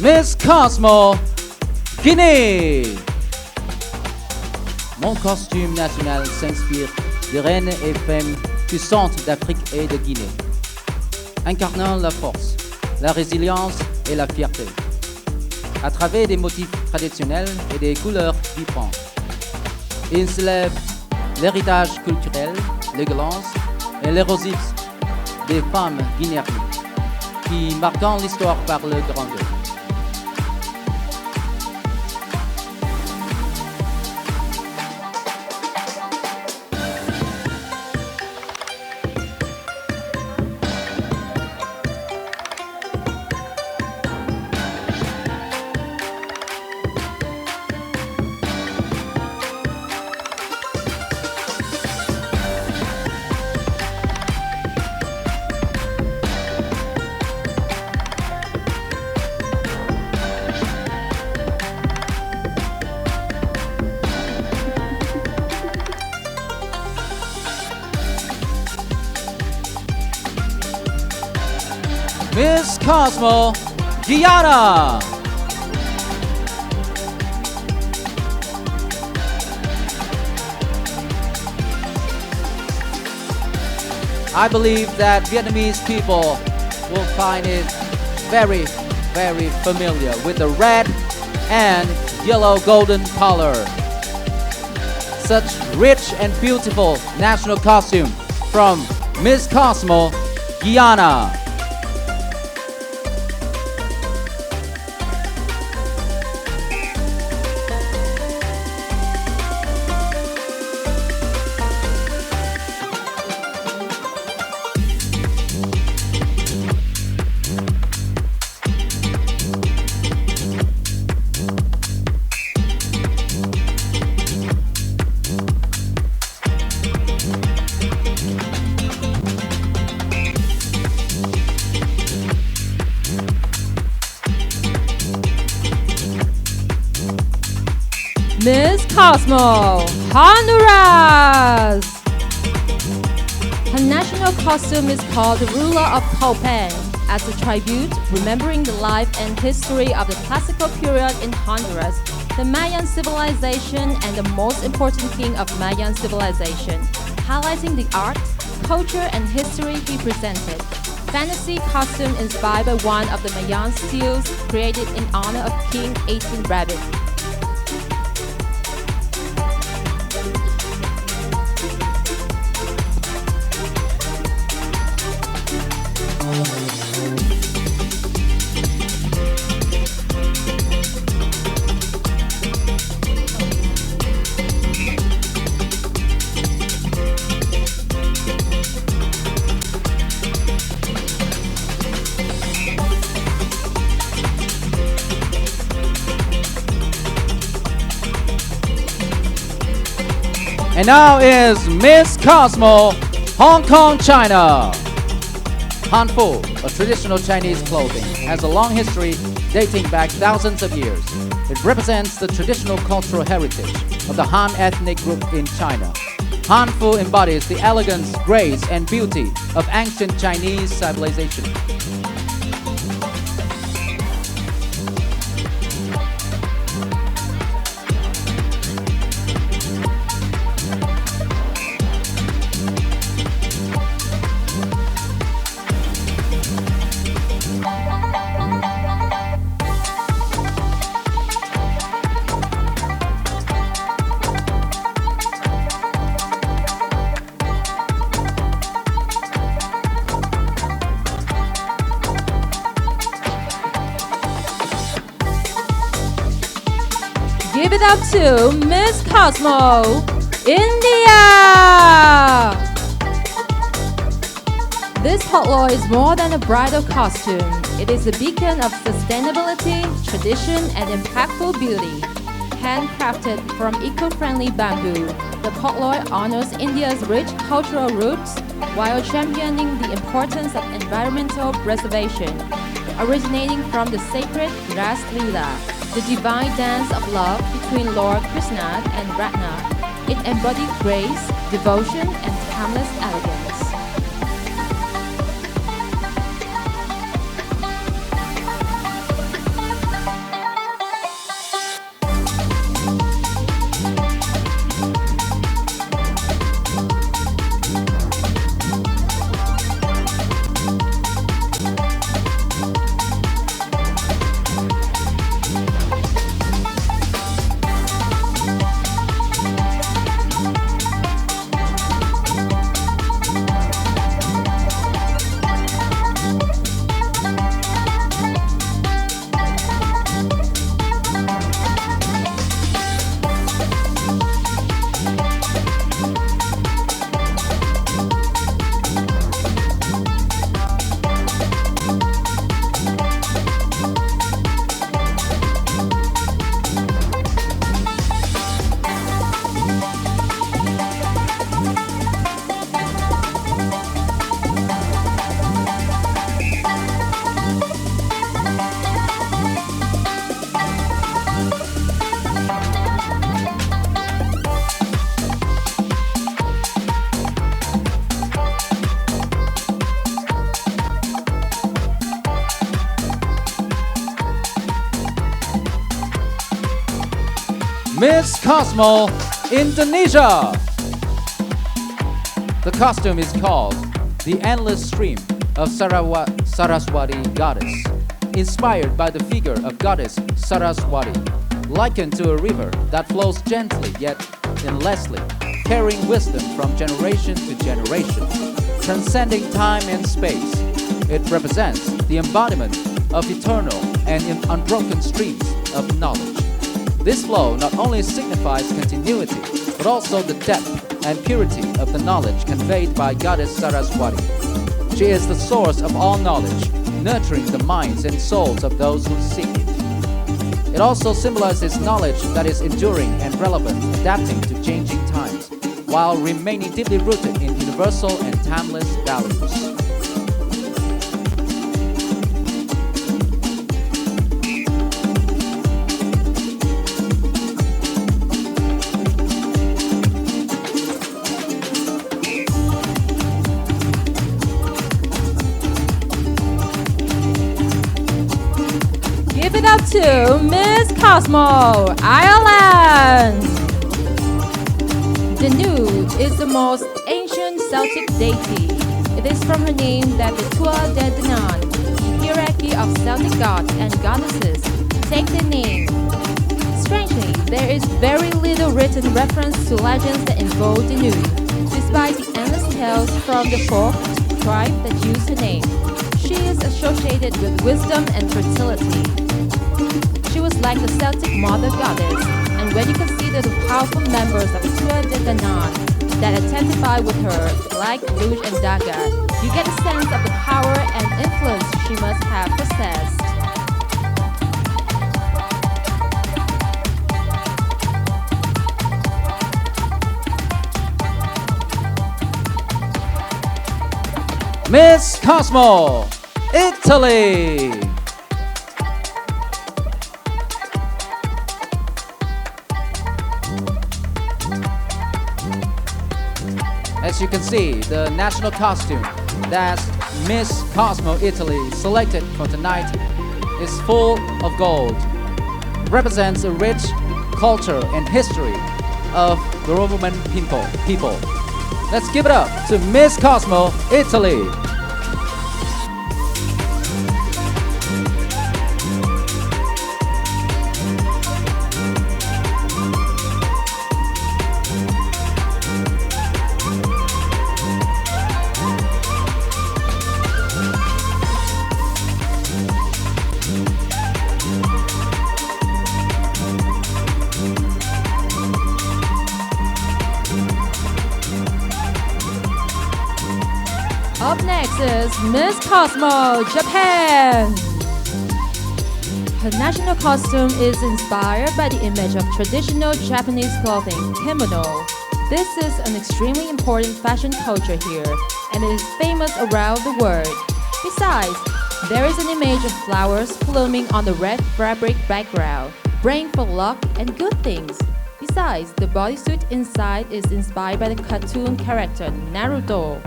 Miss Cosmo, Guinée. Mon costume national s'inspire des reines et femmes puissantes d'Afrique et de Guinée, incarnant la force, la résilience et la fierté, à travers des motifs traditionnels et des couleurs vibrantes. Il célèbre l'héritage culturel, l'élégance et l'érotisme des femmes guinéennes, qui marquent l'histoire par leur grandeur. Miss Cosmo, Guyana. I believe that Vietnamese people will find it very, very familiar with the red and yellow golden color. Such rich and beautiful national costume from Miss Cosmo, Guyana. Miss Cosmo, Honduras. Her national costume is called the Ruler of Copan, as a tribute remembering the life and history of the classical period in Honduras, the Mayan civilization and the most important king of Mayan civilization, highlighting the art, culture and history he presented. Fantasy costume inspired by one of the Mayan steels created in honor of King 18 Rabbit. And now is Miss Cosmo, Hong Kong, China. Hanfu, a traditional Chinese clothing, has a long history dating back thousands of years. It represents the traditional cultural heritage of the Han ethnic group in China. Hanfu embodies the elegance, grace, and beauty of ancient Chinese civilization. Give it up to Miss Cosmo, India! This potloy is more than a bridal costume. It is a beacon of sustainability, tradition, and impactful beauty. Handcrafted from eco-friendly bamboo, the potloy honors India's rich cultural roots while championing the importance of environmental preservation. Originating from the sacred Ras Leela, the divine dance of love between Lord Krishna and Radha, it embodied grace, devotion, and timeless elegance. Cosmo, Indonesia. The costume is called the Endless Stream of Saraswati Goddess, inspired by the figure of Goddess Saraswati, likened to a river that flows gently yet endlessly, carrying wisdom from generation to generation, transcending time and space. It represents the embodiment of eternal and unbroken streams of knowledge. This flow not only signifies continuity, but also the depth and purity of the knowledge conveyed by Goddess Saraswati. She is the source of all knowledge, nurturing the minds and souls of those who seek it. It also symbolizes knowledge that is enduring and relevant, adapting to changing times, while remaining deeply rooted in universal and timeless values. Give it up to Miss Cosmo, Ireland! The Nude is the most ancient Celtic deity. It is from her name that the Tuatha De Danann, the hierarchy of Celtic gods and goddesses, take their name. Strangely, there is very little written reference to legends that invoke the Nude, despite the endless tales from the folk tribe that use her name. She is associated with wisdom and fertility. She was like the Celtic mother goddess, and when you consider the powerful members of the Tuatha De Danann that identify with her, like Luge and Daga, you get a sense of the power and influence she must have possessed. Miss Cosmo, Italy. As you can see, the national costume that Miss Cosmo Italy selected for tonight is full of gold. Represents a rich culture and history of the Roman people. Let's give it up to Miss Cosmo Italy. Up next is Miss Cosmo, Japan. Her national costume is inspired by the image of traditional Japanese clothing, kimono. This is an extremely important fashion culture here, and it is famous around the world. Besides, there is an image of flowers blooming on the red fabric background, praying for luck and good things. Besides, the bodysuit inside is inspired by the cartoon character Naruto.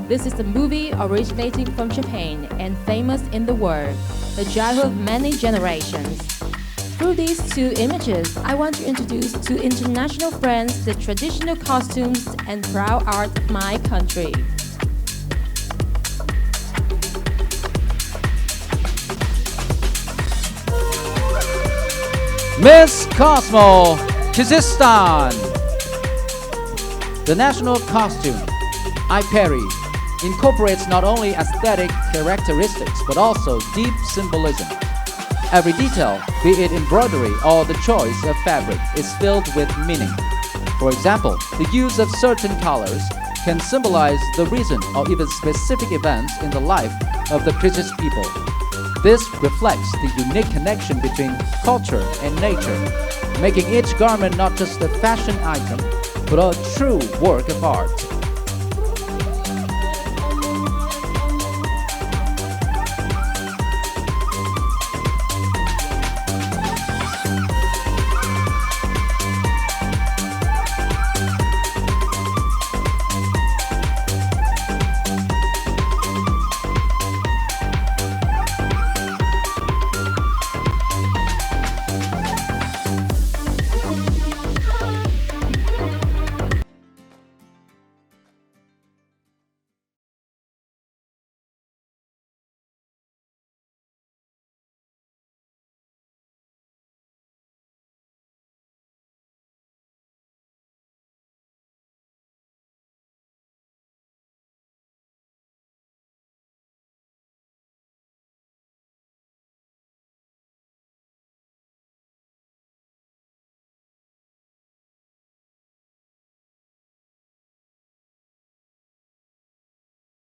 This is a movie originating from Japan and famous in the world, the childhood of many generations. Through these two images, I want to introduce to international friends the traditional costumes and proud art of my country. Miss Cosmo, Kyrgyzstan. The national costume, attire, incorporates not only aesthetic characteristics but also deep symbolism. Every detail, be it embroidery or the choice of fabric, is filled with meaning. For example, the use of certain colors can symbolize the reason or even specific events in the life of the Kyrgyz people. This reflects the unique connection between culture and nature, making each garment not just a fashion item, but a true work of art.